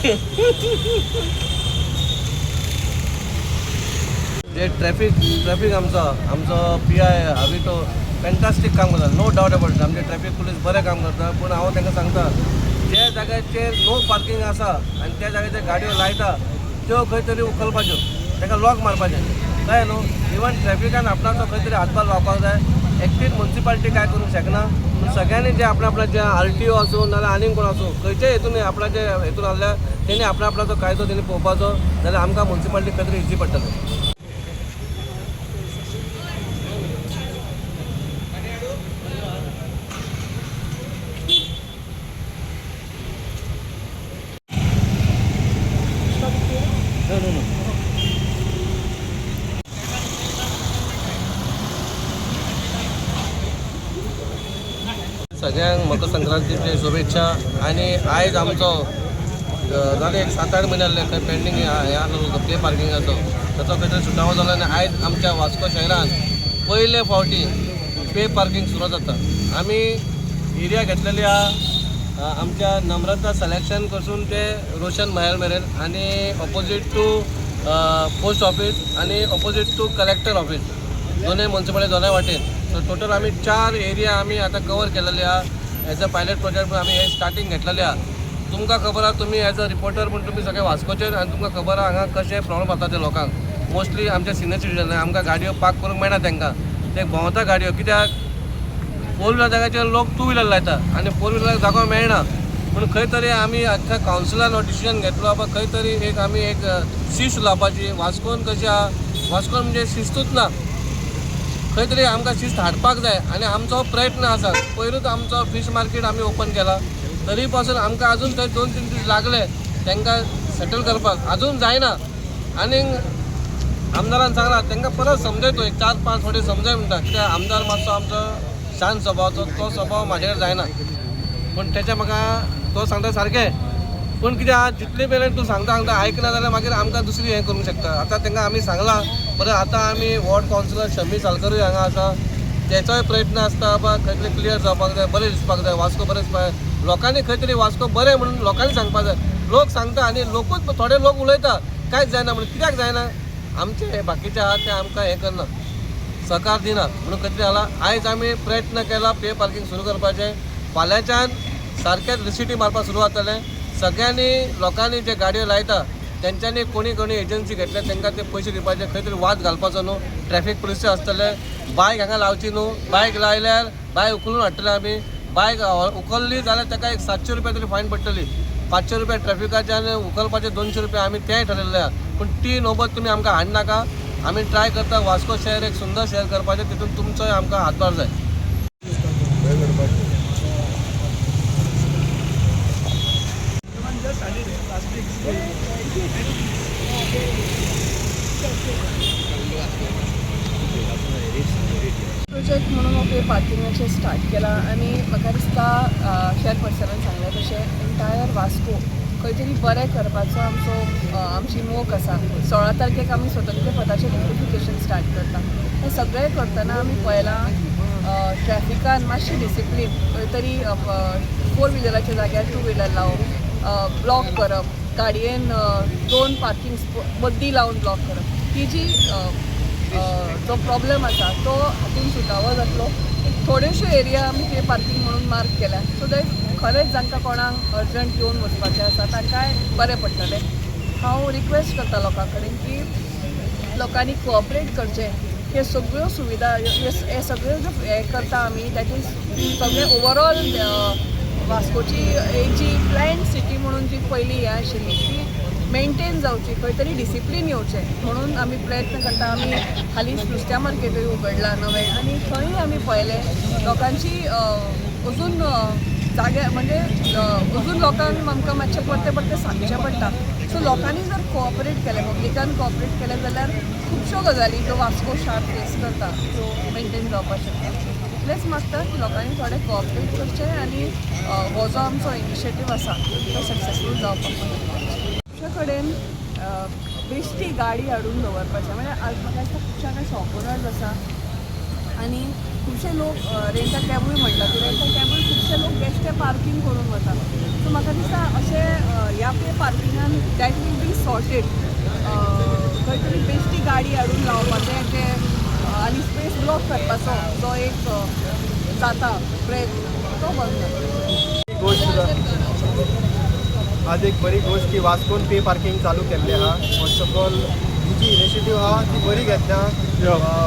जे ट्रॅफिक आमचो PI हावी तो फॅन्टास्टीक काम करता, नो डावट अबाउट इट. आमचे ट्रॅफिक पुलीस बरें काम करता. पूण हांव तांकां सांगता, जे जाग्याचेर नो पार्किंग आसा आनी त्या जाग्याचेर गाडयो लायता त्यो खंय तरी उखलपाच्यो, ताका लॉक मारपाचें, कळ्ळें न्हू. इवन ट्रॅफिकान आपणाचो खंय तरी हातभार लावपाक जाय. एकटीच म्युन्सिपालिटी काय करूंक शकना. पूण सगळ्यांनी जे आपल्या जे RTO आसूं नाल्यार आनीक कोण आसूं, खंयच्याय हेतून आपणाचे हेतून आहल्या तेणी आपणाचो कायदो तेणी पळोवपाचो, जाल्यार आमकां म्युन्सिपालिटी खंय तरी इजी पडटलें. सगळ्यांक मकर संक्रांतीचे शुभेच्छा. आणि आयज आमचो जाले 7-8 म्हयने जाले खंय पेंडींग हे आसलो पे पार्किंगाचो, ताचो खंय तरी सुटावो जालो आनी आयज आमच्या वास्को शहरान पयले फावटी पे पार्किंग सुरू जाता. आमी एरिया घेतलेली आहा आमच्या नम्रता सिलेक्शन पासून ते रोशन महल मेरेन, आनी ऑपोजीट टू पोस्ट ऑफिस आनी ऑपोजीट टू कलेक्टर ऑफिस, दोनूय म्युन्सिपालिटी दोनूय वाटेन. सो टोटल आमी 4 एरिया आमी आतां कवर केलेले आहा. एज अ पायलट प्रोजेक्ट आमी हे स्टार्टींग घेतलेले आहा. तुमकां खबर आहा, तुमी एज अ रिपोर्टर म्हूण तुमी सगळे वास्कोचेर, आनी तुमकां खबर आहा हांगा कशे प्रॉब्लम जाता ते लोकांक. मोस्टली आमच्या सिनियर सिटीजन आमकां गाडयो पार्क करूंक मेळना तांकां, ते भोंवता गाडयो. कित्याक 4 व्हिलर जाग्याचेर लोक 2 व्हिलर लायता आनी 4 व्हिलराक जागो मेळना. पूण खंय तरी आमी आख्या कावन्सिलान हो डिसिजन घेतलो बाबा खंय तरी आमी एक शिस्त लावपाची. वास्कोन कशी आहा, वास्कोन म्हणजे शिस्तूच ना, खंय तरी आमकां शिस्त हाडपाक जाय. आनी आमचो प्रयत्न आसा. पयरूच आमचो फीश मार्केट आमी ओपन केला, तरी पासून आमकां आजून थंय 2-3 दीस लागले तांकां सेटल करपाक, आजून जायना. आनीक आमदारान सांगला तांकां परत समजयतो, एक 4-5 फावटी समजय म्हणटा. कित्याक आमदार मातसो आमचो शांत स्वभावाचो, तो स्वभाव म्हाजेर जायना. पूण तेचे म्हाका तो सांगता सारकें. पूण कित्याक जितले मेरेन तूं सांगता आयकना जाल्यार मागीर आमकां दुसरी हें करूंक शकता. आतां तांकां आमी सांगलां, परत आतां आमी वॉर्ड कावन्सिलर शमी सालकरूय हांगा आसा, तेचोय प्रयत्न आसता बाबा खंय तरी क्लियर जावपाक जाय, बरें दिसपाक जाय, वास्को बरें दिसपाक जाय. लोकांनी खंय तरी वास्को बरें म्हणून लोकांनी सांगपाक जाय. लोक सांगता आनी लोकूच थोडे लोक उलयता कांयच जायना म्हणून. कित्याक जायना, आमचे बाकीचे आहा ते आमकां हें करना, सहकार दिना म्हणून खंय तरी जाला. आयज आमी प्रयत्न केला पे पार्किंग सुरू करपाचें. फाल्यांच्यान सारकेंच रिसिटी मारपाक सुरू जातलें. सगळ्यांनी लोकांनी जे गाडयो लायता तेंच्यांनी कोणी एजन्सी घेतल्या तांकां ते पयशे दिवपाचे, खंय तरी वाद घालपाचो न्हू. ट्रॅफीक पुलीस आसतले, बायक हांगा लावची न्हू. बायक लायल्यार बायक उखलून हाडटले आमी. बायक उखलली जाल्यार ताका एक 700 रुपया तरी फायन पडटली. 500 रुपया ट्रॅफिकाचे आनी उखलपाचे 200 रुपया आमी तेंय ठरयल्ले आहा. पूण ती नोबत तुमी आमकां हाडनाका. आमी ट्राय करता वास्को शहर एक सुंदर शहर करपाचें, तितून तुमचोय आमकां हातभार जाय. प्रोजेक्ट म्हणून हो पे पार्किंगाचेर स्टार्ट केला. आनी म्हाका दिसता चेअरपर्सनान सांगलें तशें एंटायर वास्को खंय तरी बरें करपाचो आमची मोख आसा. 16 तारखेक आमी स्वतंत्र पदाचें नोटिफिकेशन स्टार्ट करता. हें सगळें करतना आमी पळयलां ट्रॅफिकान मातशी डिसिप्लीन, खंय तरी 4 व्हिलराच्या जाग्यार 2 व्हिलर लावप, ब्लॉक करप, गाडयेन 2 पार्किंग बद्दी लावन ब्लॉक करप. ही जी जो प्रॉब्लेम आसा तो हातून सुटावो जातलो. थोड्योश्यो एरिया आमी पे पार्किंग म्हणून मार्क केल्या, सो दॅट खरेंच जांकां कोणाक अर्जंट येवन वचपाचें आसा तांकांय बरें पडटलें. हांव रिक्वेस्ट करता लोकां कडेन की लोकांनी कोऑपरेट करचें. हे सगळ्यो सुविधा हे सगळ्यो ज्यो हे करता आमी, दॅट इज सगळें ओवरऑल वास्कोची जी प्लॅन्ड सिटी म्हणून जी पयली हें आशिल्ली ती मेंटेन जावची, खंय तरी डिसिप्लीन येवचें म्हणून आमी प्रयत्न करता. आमी हालींच नुस्त्या मार्केटूय उगडलां नवें, आनी थंय आमी पळयलें लोकांची अजून जागे म्हणजे अजून लोकांक आमकां मातशें परते सांगचें पडटा. सो लोकांनी जर कोऑपरेट केलें, पब्लिकान कोऑपरेट केलें जाल्यार खुबश्यो गजाली ज्यो वास्को शार फेस करता त्यो मेंटेन जावपाक शकता. इतलेंच मागता की लोकांनी थोडें कोऑपरेट करचें आनी हो जो आमचो इनिशिएटीव आसा तो सक्सेसफूल जावपाक. खुबशे कडेन बेश्टी गाडी हाडून दवरपाचें, म्हणजे आज म्हाका दिसता खुबश्या शॉप ओनर्स आसा आनी खुबशे लोक रेंटा कॅबूय म्हणटा. रेंटा कॅबूय खूब मातशे लोक बेश्टे पार्किंग करून वता. सो म्हाका दिसता अशें ह्या पे पार्किंगान दॅट वील बी सॉर्टेड. खंय तरी बेश्टी गाडी हाडून लावपाचें ते आनी स्पेस ब्लॉक करपाचो जो एक जाता प्रयत्न तो बंद जाता. गोष्ट आज एक बरी गोष्ट की वास्कोन पे पार्किंग चालू केल्लें आहा. फर्स्ट ऑफ ऑल ही जी इनिशिएटीव आहा ती बरी घेतल्या.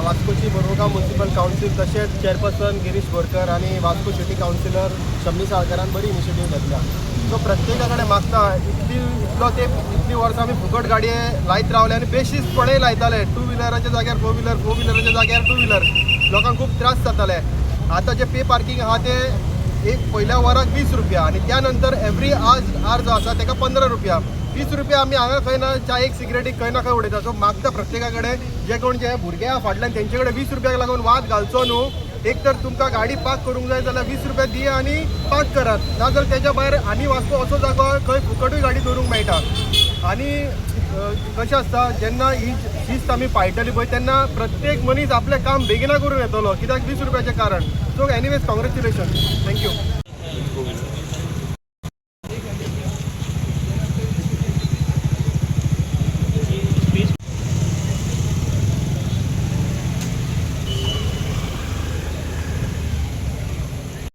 वास्कोची मुर्मुगांव म्युनिसिपल कावन्सील तशेंच चेअरपर्सन गिरीश बोरकर आणि वास्को सिटी कावन्सिलर शमी साळकरान बरी इनिशिएटीव घेतल्या. सो प्रत्येका कडेन मागता इतली वर्सां आमी फुकट गाडये लायत रावले आनी बेशिस्तपणे लायताले. टू व्हिलराच्या जाग्यार फोर व्हिलराच्या जाग्यार टू व्हिलर. लोकांक खूब त्रास जाताले. आतां जे पे पार्किंग आहा ते एक पहिल्या वराक 20 रुपया आणि त्यानंतर एवरी आर जो आसा ताका 15 रुपया. 20 रुपया आमी हांगा खंय ना चायेक सिगरेटीक खंय ना खंय उडयता. सो मागता प्रत्येका कडेन जे कोण जे भुरगे आहा फाटल्यान तेंचे कडेन 20 रुपयाक लागून वाद घालचो न्हू. एक तर तुमकां गाडी पार्क करूंक जाय जाल्यार 20 रुपया दिया आनी पार्क करात. नाजाल्यार तेच्या भायर आनी वास्को असो जागो खंय फुकटूय गाडी दवरूंक मेळटा. आनी कशें आसता जेन्ना ही शिस्त आमी पाळटली पळय तेन्ना प्रत्येक मनीस आपलें काम बेगिना करून येतलो कित्याक 20 रुपयाचें कारण. So anyways congratulation. थँक्यू.